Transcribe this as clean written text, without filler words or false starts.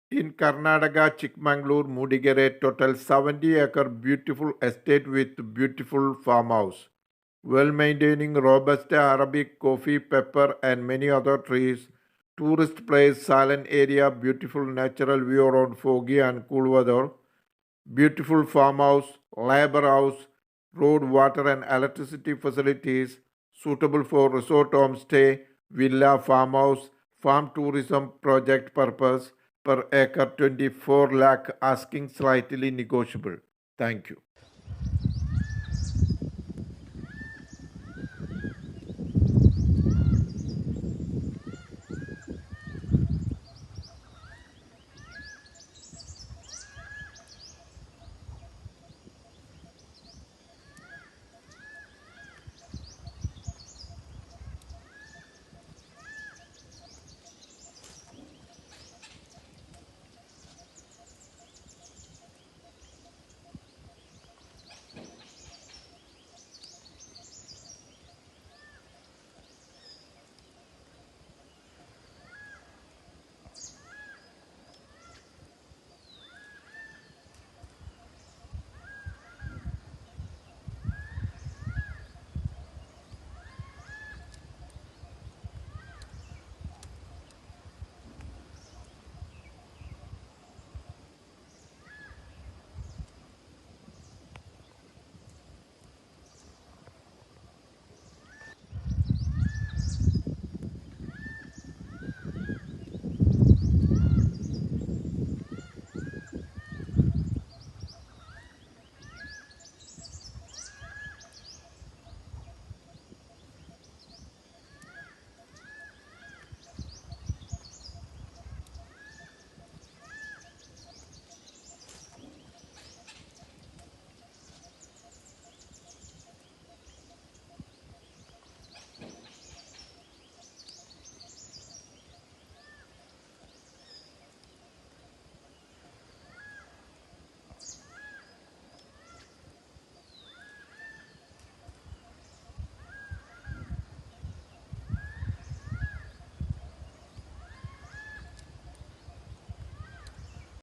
In Karnataka, Chikmagalur, Mudigere, total 70-acre beautiful estate with beautiful farmhouse. Well maintaining Robusta, Arabic, coffee, pepper, and many other trees. Tourist place, silent area, beautiful natural view around foggy and cool weather. Beautiful farmhouse, labor house, road, water, and electricity facilities suitable for resort homestay, villa, farmhouse, farm tourism project purpose per acre 24 lakh asking slightly negotiable. Thank you.